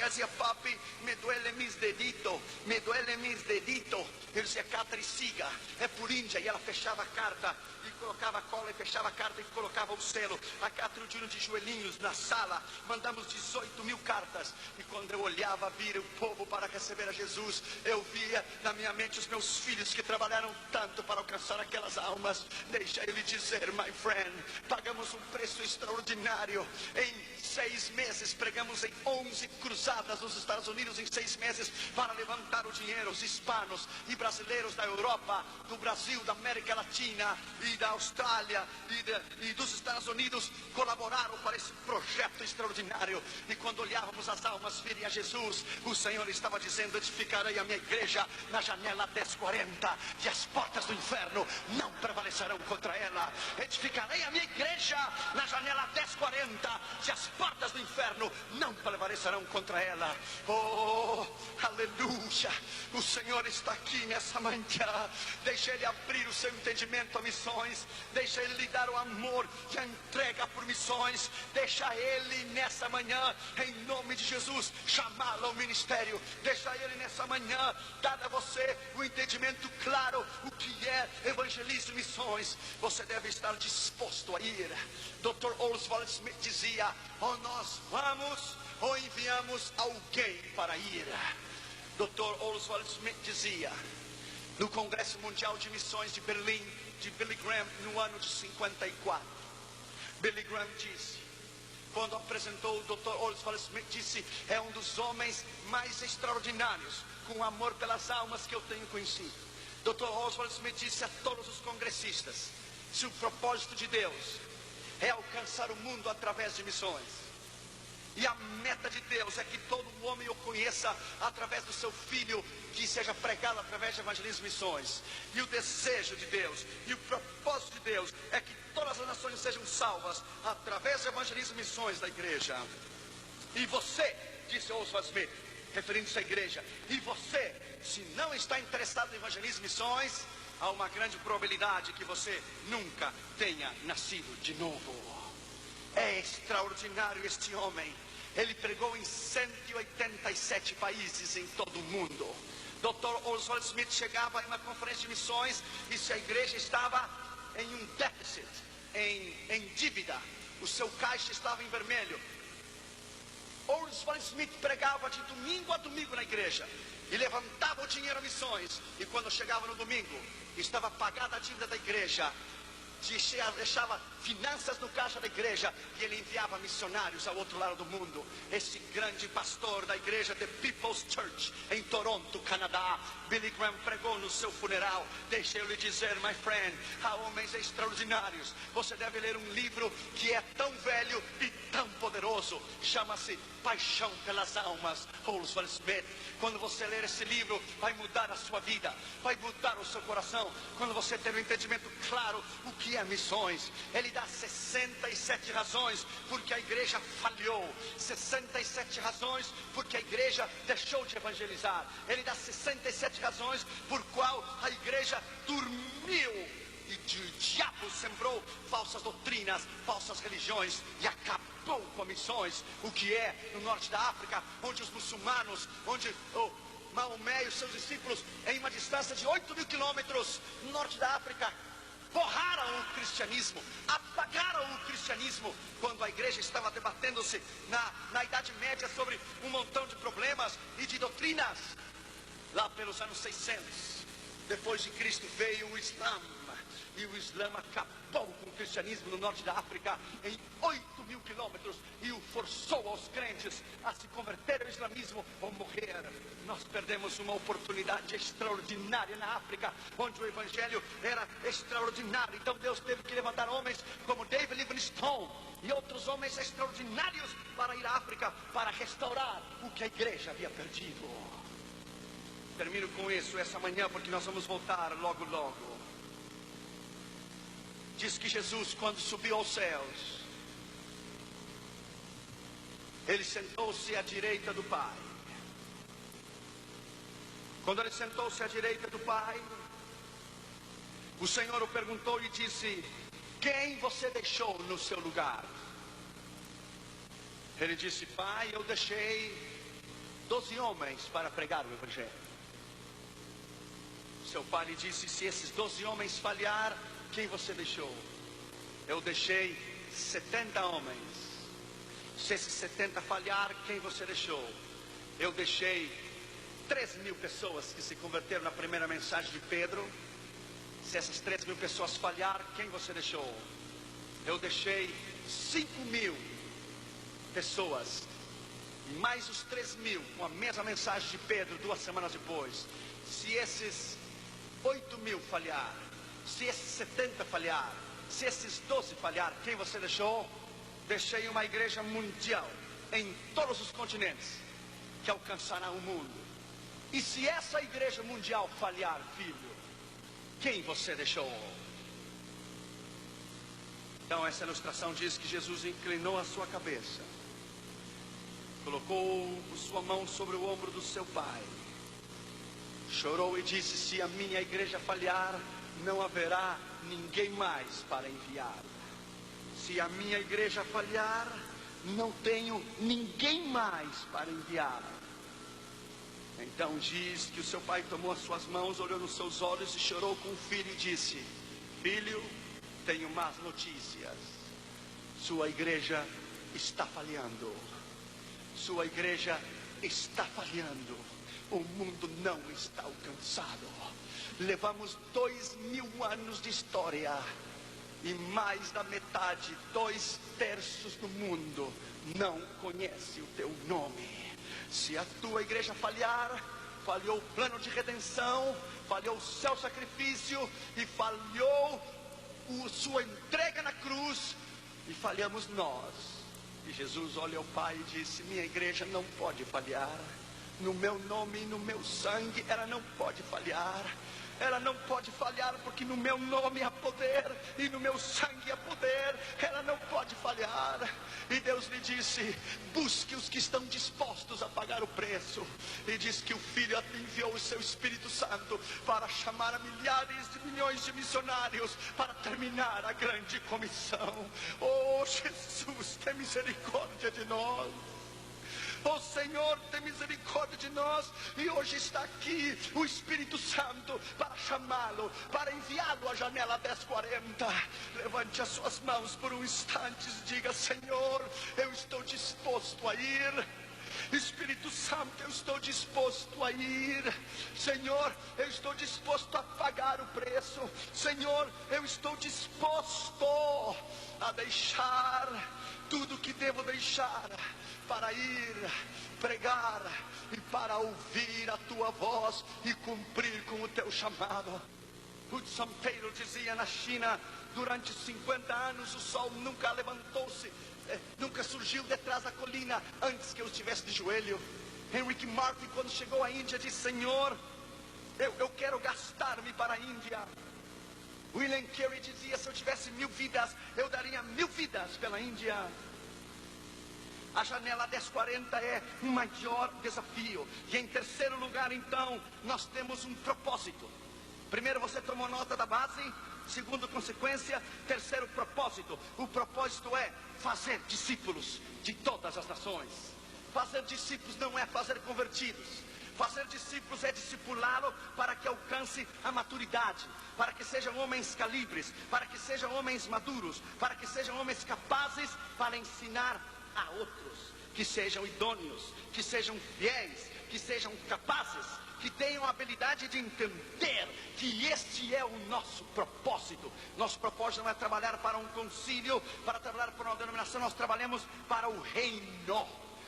dizia: papi, me duele mis deditos, me duele mis deditos. Eu dizia: Catherine, siga, é por Índia. E ela fechava a carta e colocava a cola, e fechava a carta e colocava o selo. A Catherine e o Júnior de joelhinhos na sala, mandamos 18.000 cartas. E quando eu olhava vir o povo para receber a Jesus, eu via na minha mente os meus filhos que trabalharam tanto para alcançar aquelas almas. Deixa eu lhe dizer, my friend, pagamos um preço extraordinário. Em 6 meses, pregamos em 11 cruzadas nos Estados Unidos, em 6 meses, para levantar o dinheiro. Os hispanos e brasileiros da Europa, do Brasil, da América Latina e da Austrália e dos Estados Unidos colaboraram para esse projeto extraordinário. E quando olhávamos as almas virem a Jesus, o Senhor estava dizendo: edificarei a minha igreja na janela 1040, e as portas do inferno não prevalecerão contra ela. Edificarei a minha igreja na janela 1040, e as portas do inferno não prevalecerão contra ela. Oh, aleluia. O Senhor está aqui nessa manhã. Deixa Ele abrir o seu entendimento a missões. Deixa Ele lhe dar o amor e a entrega por missões. Deixa Ele nessa manhã, em nome de Jesus, chamá-lo ao ministério. Deixa Ele nessa manhã dar a você o entendimento claro o que é evangelismo e missões. Você deve estar disposto a ir. Dr. Oswald Smith dizia: ou nós vamos ou enviamos alguém para ir. Dr. Oswald Smith dizia no Congresso Mundial de Missões de Berlim, de Billy Graham, no ano de 54. Billy Graham disse, quando apresentou o Dr. Oswald Smith, disse: é um dos homens mais extraordinários com amor pelas almas que eu tenho conhecido. Dr. Oswald Smith disse a todos os congressistas: se o propósito de Deus é alcançar o mundo através de missões, e a meta de Deus é que todo homem o conheça através do seu filho, que seja pregado através de evangelismo e missões, e o desejo de Deus e o propósito de Deus é que todas as nações sejam salvas através de evangelismo e missões da igreja. E você, disse Oswald Smith, referindo-se à igreja, e você, se não está interessado em evangelismo e missões, há uma grande probabilidade que você nunca tenha nascido de novo. É extraordinário este homem. Ele pregou em 187 países em todo o mundo. Dr. Oswald Smith chegava em uma conferência de missões, e se a igreja estava em um déficit, em dívida, o seu caixa estava em vermelho, Oswald Smith pregava de domingo a domingo na igreja e levantava o dinheiro a missões. E quando chegava no domingo, estava pagada a dívida da igreja, deixava finanças no caixa da igreja, e ele enviava missionários ao outro lado do mundo. Esse grande pastor da igreja The People's Church em Toronto, Canadá, Billy Graham, pregou no seu funeral. Deixa eu lhe dizer, my friend, há homens extraordinários. Você deve ler um livro que é tão velho e tão poderoso, chama-se Paixão pelas Almas, Oswald Smith. Quando você ler esse livro, vai mudar a sua vida, vai mudar o seu coração. Quando você ter um entendimento claro o que é missões. Ele ele dá 67 razões porque a igreja falhou, 67 razões porque a igreja deixou de evangelizar. Ele dá 67 razões por qual a igreja dormiu e o diabo sembrou falsas doutrinas, falsas religiões e acabou com missões. O que é no norte da África, onde os muçulmanos, onde Maomé e os seus discípulos, em uma distância de 8.000 quilômetros no norte da África, borraram o cristianismo, apagaram o cristianismo, quando a igreja estava debatendo-se na Idade Média sobre um montão de problemas e de doutrinas. Lá pelos anos 600 depois de Cristo veio o Islã, e o Islã acabou com o cristianismo no norte da África em 8.000 quilômetros e o forçou aos crentes a se converter ao islamismo ou morrer. Nós perdemos uma oportunidade extraordinária na África, onde o evangelho era extraordinário. Então Deus teve que levantar homens como David Livingstone e outros homens extraordinários para ir à África, para restaurar o que a igreja havia perdido. Termino com isso essa manhã, porque nós vamos voltar logo logo. Diz que Jesus, quando subiu aos céus, ele sentou-se à direita do Pai. Quando ele sentou-se à direita do Pai, o Senhor o perguntou e disse: quem você deixou no seu lugar? Ele disse: Pai, eu deixei 12 homens para pregar o evangelho. Seu pai lhe disse: se esses 12 homens falhar, quem você deixou? Eu deixei 70 homens. Se esses 70 falhar, quem você deixou? Eu deixei 3.000 pessoas que se converteram na primeira mensagem de Pedro. Se essas 3.000 pessoas falhar, quem você deixou? Eu deixei 5.000 pessoas. E mais os 3.000 com a mesma mensagem de Pedro 2 semanas depois. Se esses 8.000 falhar, se esses 70 falhar, se esses 12 falhar, quem você deixou? Deixei uma igreja mundial em todos os continentes que alcançará o mundo. E se essa igreja mundial falhar, filho, quem você deixou? Então essa ilustração diz que Jesus inclinou a sua cabeça, colocou sua mão sobre o ombro do seu pai, chorou e disse: se a minha igreja falhar, não haverá ninguém mais para enviar. Se a minha igreja falhar, não tenho ninguém mais para enviar. Então diz que o seu pai tomou as suas mãos, olhou nos seus olhos e chorou com o filho e disse: filho, tenho más notícias. Sua igreja está falhando. Sua igreja está falhando. O mundo não está alcançado. Levamos 2.000 anos de história e mais da metade, 2/3 do mundo não conhece o teu nome. Se a tua igreja falhar, falhou o plano de redenção, falhou o seu sacrifício e falhou a sua entrega na cruz, e falhamos nós. E Jesus olha ao Pai e disse: minha igreja não pode falhar. No meu nome e no meu sangue ela não pode falhar. Ela não pode falhar porque no meu nome há poder e no meu sangue há poder. Ela não pode falhar. E Deus lhe disse: busque os que estão dispostos a pagar o preço. E diz que o Filho enviou o seu Espírito Santo para chamar a milhares de milhões de missionários para terminar a grande comissão. Oh Jesus, tem misericórdia de nós. Oh Senhor, tem misericórdia de nós. E hoje está aqui o Espírito Santo para chamá-lo, para enviá-lo à janela 1040. Levante as suas mãos por um instante e diga: Senhor, eu estou disposto a ir. Espírito Santo, eu estou disposto a ir. Senhor, eu estou disposto a pagar o preço. Senhor, eu estou disposto a deixar tudo que devo deixar para ir pregar e para ouvir a tua voz e cumprir com o teu chamado. Hudson Taylor dizia: na China, durante 50 anos o sol nunca levantou-se, nunca surgiu detrás da colina antes que eu estivesse de joelho. Henry Martin, quando chegou à Índia, disse: Senhor, eu quero gastar-me para a Índia. William Carey dizia: se eu tivesse 1000 vidas, eu daria 1000 vidas pela Índia. A janela 1040 é um maior desafio. E em terceiro lugar, então, nós temos um propósito. Primeiro, você tomou nota da base. Segundo, consequência. Terceiro, propósito. O propósito é fazer discípulos de todas as nações. Fazer discípulos não é fazer convertidos. Fazer discípulos é discipulá-lo para que alcance a maturidade, para que sejam homens calibres, para que sejam homens maduros, para que sejam homens capazes para ensinar a outros, que sejam idôneos, que sejam fiéis, que sejam capazes, que tenham a habilidade de entender que este é o nosso propósito. Nosso propósito não é trabalhar para um concílio, para trabalhar para uma denominação. Nós trabalhamos para o reino.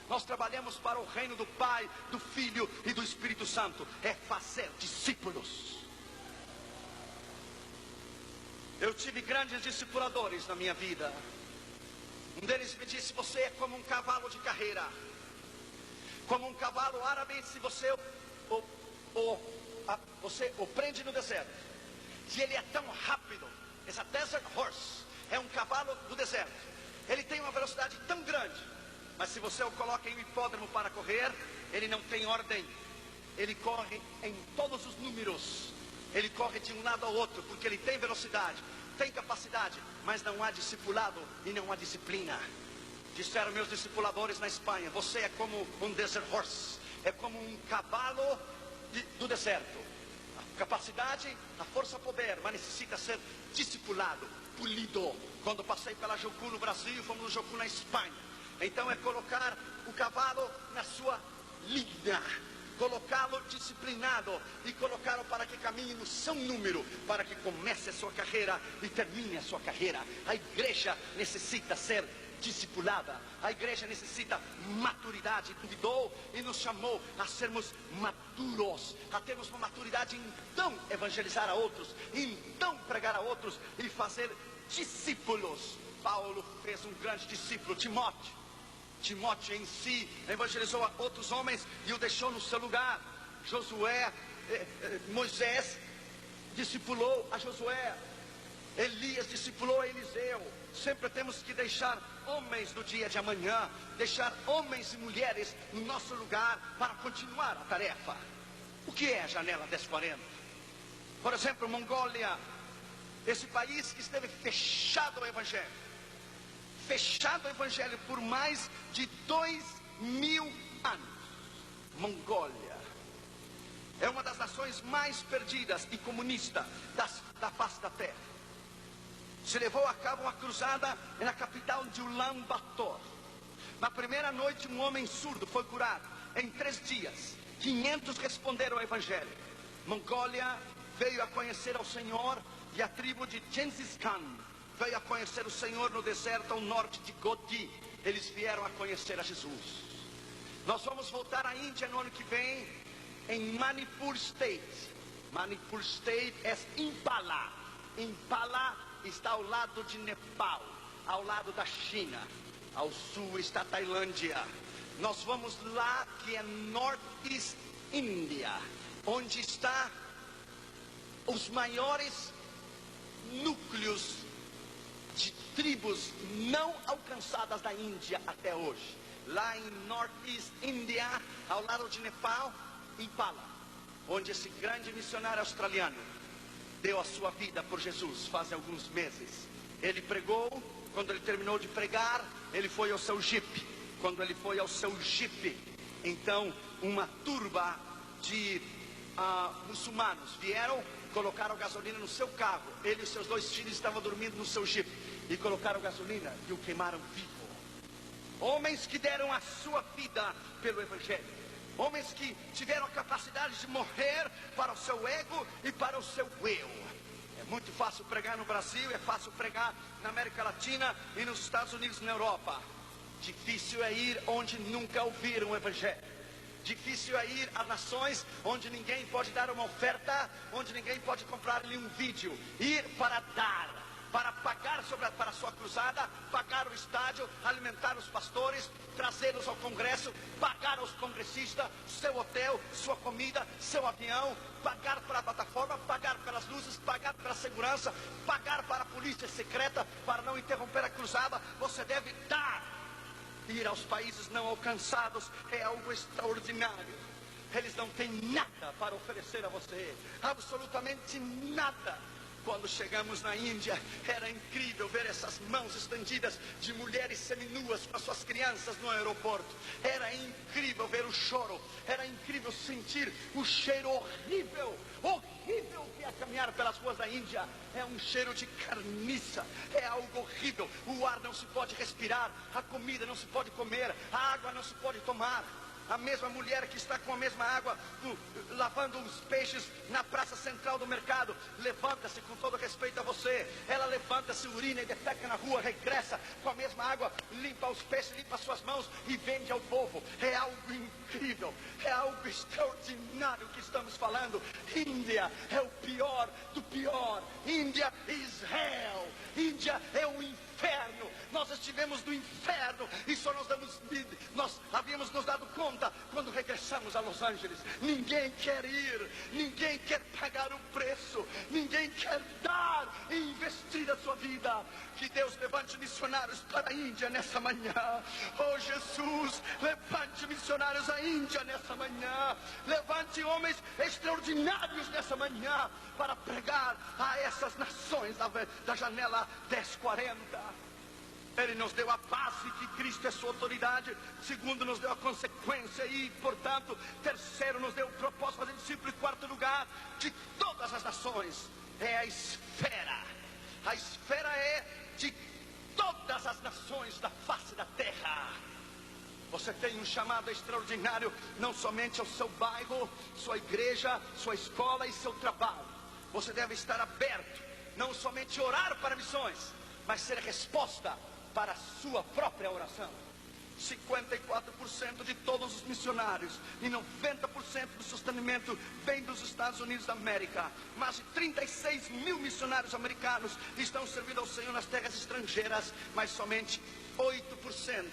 Nós trabalhamos para o reino do Pai, do Filho e do Espírito Santo. É fazer discípulos. Eu tive grandes discipuladores na minha vida. Um deles me disse: você é como um cavalo de carreira, como um cavalo árabe. Se você o prende no deserto, e ele é tão rápido, esse desert horse é um cavalo do deserto. Ele tem uma velocidade tão grande, mas se você o coloca em um hipódromo para correr, ele não tem ordem. Ele corre em todos os números. Ele corre de um lado ao outro, porque ele tem velocidade, tem capacidade, mas não há discipulado e não há disciplina. Disseram meus discipuladores na Espanha: você é como um desert horse, é como um cavalo do deserto. A capacidade, a força, poder, mas necessita ser discipulado, polido. Quando passei pela Jocu no Brasil, fomos no Jocu na Espanha. Então é colocar o cavalo na sua linha, colocá-lo disciplinado e colocá-lo para que caminhe no seu número, para que comece a sua carreira e termine a sua carreira. A igreja necessita ser discipulada, a igreja necessita maturidade. Convidou e nos chamou a sermos maduros, a termos uma maturidade, então evangelizar a outros, então pregar a outros e fazer discípulos. Paulo fez um grande discípulo, Timóteo. Timóteo em si evangelizou a outros homens e o deixou no seu lugar. Josué, Moisés discipulou a Josué. Elias discipulou a Eliseu. Sempre temos que deixar homens do dia de amanhã, deixar homens e mulheres no nosso lugar para continuar a tarefa. O que é a janela 1040? Por exemplo, Mongólia, esse país que esteve fechado ao evangelho. Fechado ao evangelho por mais de 2000 anos. Mongólia é uma das nações mais perdidas e comunistas da face da terra. Se levou a cabo uma cruzada na capital de Ulaanbaatar. Na primeira noite, um homem surdo foi curado. Em 3 dias, 500 responderam ao evangelho. Mongólia veio a conhecer ao Senhor, e a tribo de Genghis Khan veio a conhecer o Senhor no deserto ao norte de Goti. Eles vieram a conhecer a Jesus. Nós vamos voltar à Índia no ano que vem, em Manipur State. Manipur State é Impala. Impala está ao lado de Nepal, ao lado da China. Ao sul está a Tailândia. Nós vamos lá, que é Northeast India, onde está os maiores núcleos de tribos não alcançadas da Índia até hoje. Lá em Northeast India, ao lado de Nepal, Impala, onde esse grande missionário australiano deu a sua vida por Jesus faz alguns meses. Ele pregou. Quando ele terminou de pregar, ele foi ao seu jipe. Quando ele foi ao seu jipe, então uma turba de muçulmanos vieram, colocaram gasolina no seu carro. Ele e os seus 2 filhos estavam dormindo no seu jipe, e colocaram gasolina e o queimaram vivo. Homens que deram a sua vida pelo evangelho. Homens que tiveram a capacidade de morrer para o seu ego e para o seu eu. É muito fácil pregar no Brasil, é fácil pregar na América Latina e nos Estados Unidos e na Europa. Difícil é ir onde nunca ouviram o evangelho. Difícil é ir a nações onde ninguém pode dar uma oferta, onde ninguém pode comprar-lhe um vídeo. Ir para dar. para pagar para a sua cruzada, pagar o estádio, alimentar os pastores, trazê-los ao congresso, pagar aos congressistas, seu hotel, sua comida, seu avião, pagar para a plataforma, pagar pelas luzes, pagar pela segurança, pagar para a polícia secreta, para não interromper a cruzada. Você deve dar. Ir aos países não alcançados é algo extraordinário. Eles não têm nada para oferecer a você, absolutamente nada. Quando chegamos na Índia, era incrível ver essas mãos estendidas de mulheres seminuas com as suas crianças no aeroporto. Era incrível ver o choro, era incrível sentir o cheiro horrível, horrível que é caminhar pelas ruas da Índia. É um cheiro de carniça, é algo horrível. O ar não se pode respirar, a comida não se pode comer, a água não se pode tomar. A mesma mulher que está com a mesma água lavando os peixes na praça central do mercado, levanta-se com todo respeito a você. Ela levanta-se, urina e defeca na rua, regressa com a mesma água, limpa os peixes, limpa as suas mãos e vende ao povo. É algo incrível, é algo extraordinário que estamos falando. Índia é o pior do pior. Índia é Israel. Índia é o inferno. Nós estivemos no inferno e só nós havíamos nos dado conta quando regressamos a Los Angeles. Ninguém quer ir, ninguém quer pagar o preço, ninguém quer dar e investir a sua vida. Que Deus levante missionários para a Índia nessa manhã. Oh Jesus, levante missionários à Índia nessa manhã. Levante homens extraordinários nessa manhã para pregar a essas nações da janela 1040. Ele nos deu a base que Cristo é sua autoridade. Segundo, nos deu a consequência. E, portanto, terceiro, nos deu o propósito de fazer discípulo. E quarto lugar, de todas as nações, é a esfera. A esfera é de todas as nações da face da terra. Você tem um chamado extraordinário, não somente ao seu bairro, sua igreja, sua escola e seu trabalho. Você deve estar aberto, não somente orar para missões, mas ser resposta para a sua própria oração. 54% de todos os missionários e 90% do sustentamento vem dos Estados Unidos da América. Mais de 36 mil missionários americanos estão servindo ao Senhor nas terras estrangeiras, mas somente 8%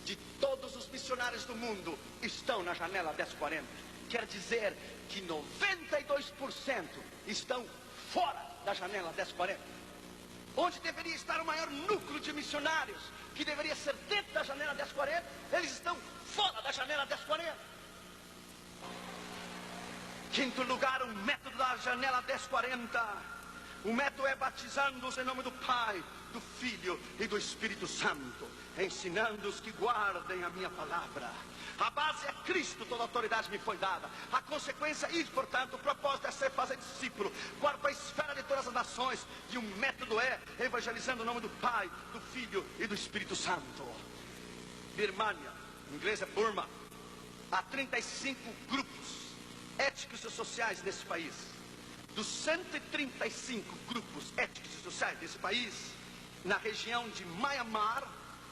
de todos os missionários do mundo estão na janela 1040. Quer dizer que 92% estão fora da janela 1040. Onde deveria estar o maior núcleo de missionários, que deveria ser dentro da janela 1040, eles estão fora da janela 1040. Quinto lugar, o método da janela 1040. O método é batizando-os em nome do Pai, do Filho e do Espírito Santo, ensinando-os que guardem a minha palavra. A base é Cristo, toda autoridade me foi dada. A consequência e, portanto, o propósito é ser fazer discípulo. Quarto, a esfera de todas as nações. E o método é evangelizando o nome do Pai, do Filho e do Espírito Santo. Birmania, em inglês é Burma. Há 35 grupos étnicos e sociais nesse país. Dos 135 grupos étnicos e sociais desse país, na região de Myanmar,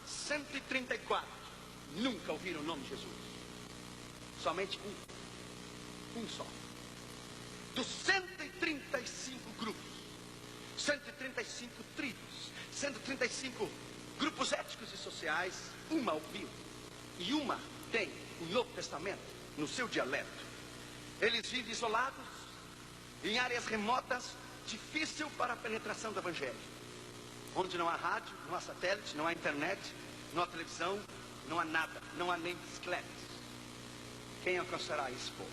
134 nunca ouviram o nome de Jesus. Somente um só. Dos 135 grupos, 135 tribos, 135 grupos étnicos e sociais, uma ouviu. E uma tem o Novo Testamento no seu dialeto. Eles vivem isolados, em áreas remotas, difícil para a penetração do Evangelho. Onde não há rádio, não há satélite, não há internet, não há televisão, não há nada, não há nem bicicletas. Quem alcançará esse povo?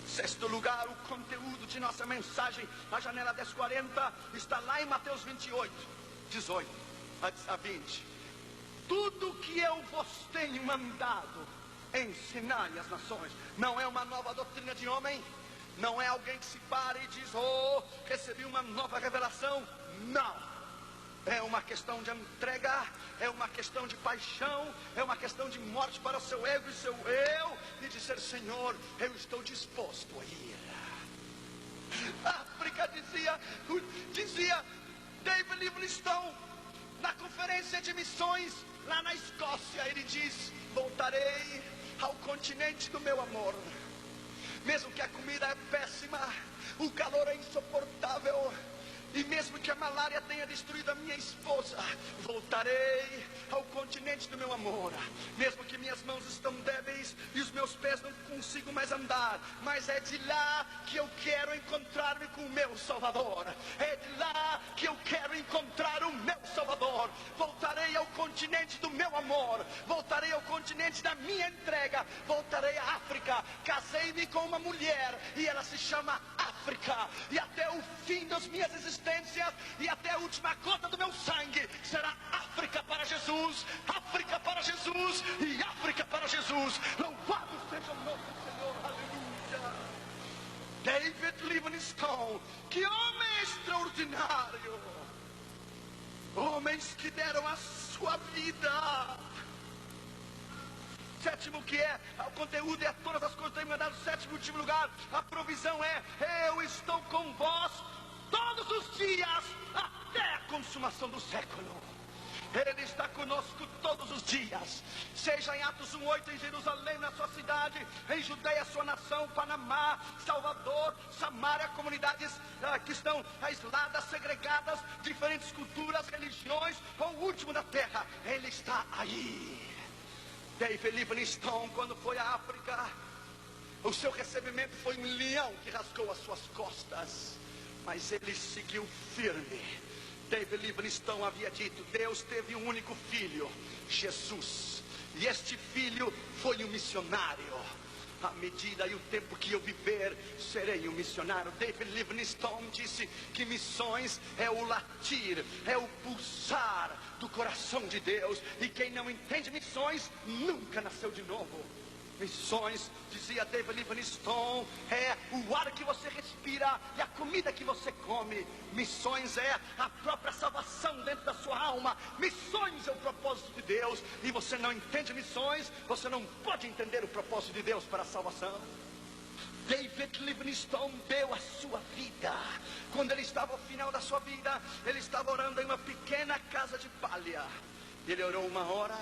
Sexto lugar, o conteúdo de nossa mensagem, a janela 1040, está lá em Mateus 28, 18 a 20. Tudo que eu vos tenho mandado, ensinai às nações. Não é uma nova doutrina de homem, não é alguém que se para e diz, oh, recebi uma nova revelação. Não. É uma questão de entrega, é uma questão de paixão, é uma questão de morte para o seu ego e seu eu, e dizer, Senhor, eu estou disposto a ir. A África dizia David Livingstone, na conferência de missões, lá na Escócia, ele diz, voltarei ao continente do meu amor. Mesmo que a comida é péssima, o calor é insuportável, E mesmo que a malária tenha destruído a minha esposa, voltarei ao continente do meu amor. Mesmo que minhas mãos estão débeis e os meus pés não consigo mais andar, mas é de lá que eu quero encontrar-me com o meu Salvador. É de lá que eu quero encontrar o meu Salvador. Voltarei ao continente do meu amor. Voltarei ao continente da minha entrega. Voltarei à África. Casei-me com uma mulher e ela se chama África. E até o fim das minhas existências e até a última gota do meu sangue será África para Jesus. África para Jesus e África para Jesus. Louvado seja o nosso Senhor. Aleluia. David Livingstone, que homem extraordinário. Homens que deram a sua vida. Sétimo, que é o conteúdo e a todas as coisas tem mandado. Sétimo, último lugar, a provisão é: eu estou com vós todos os dias até a consumação do século. Ele está conosco todos os dias, seja em Atos 1:8 em Jerusalém, na sua cidade, em Judeia, sua nação, Panamá, Salvador, Samaria, comunidades que estão aisladas, segregadas, diferentes culturas, religiões, ou o último da terra, Ele está aí. David Livingstone, quando foi à África, o seu recebimento foi um leão que rasgou as suas costas, mas ele seguiu firme. David Livingstone havia dito: Deus teve um único filho, Jesus, e este filho foi um missionário. À medida e o tempo que eu viver, serei um missionário. David Livingstone disse que missões é o latir, é o pulsar do coração de Deus. E quem não entende missões, nunca nasceu de novo. Missões, dizia David Livingstone, é o ar que você respira e a comida que você come. Missões é a própria salvação dentro da sua alma. Missões é o propósito de Deus. E você não entende missões, você não pode entender o propósito de Deus para a salvação. David Livingstone deu a sua vida. Quando ele estava ao final da sua vida, ele estava orando em uma pequena casa de palha. Ele orou 1 hora,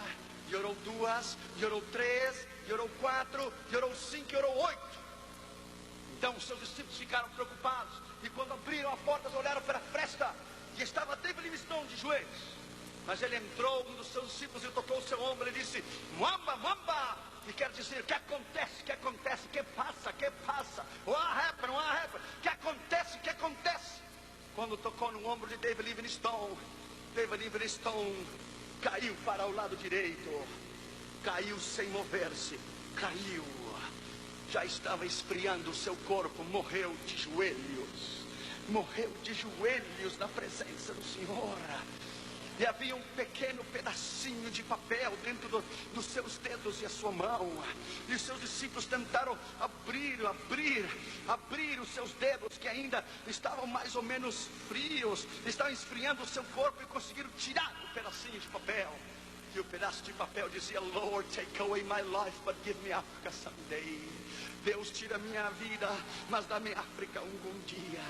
e orou 2, e orou 3, e orou 4, e orou 5, e orou 8. Então os seus discípulos ficaram preocupados, e quando abriram a porta, olharam para a fresta, e estava David Livingstone de joelhos. Mas ele entrou, um dos seus discípulos, e tocou o seu ombro, e disse: Mwamba, Mwamba. E quer dizer: o que acontece, que acontece, que passa, what happened, que acontece. Quando tocou no ombro de David Livingstone, David Livingstone caiu para o lado direito, caiu sem mover-se, caiu, já estava esfriando o seu corpo, morreu de joelhos na presença do Senhor. E havia um pequeno pedacinho de papel dentro dos seus dedos e a sua mão. E os seus discípulos tentaram abrir os seus dedos, que ainda estavam mais ou menos frios, estavam esfriando o seu corpo, e conseguiram tirar o pedacinho de papel. E o pedaço de papel dizia: Lord, take away my life, but give me Africa someday. Deus, tira minha vida, mas dá-me África um bom dia.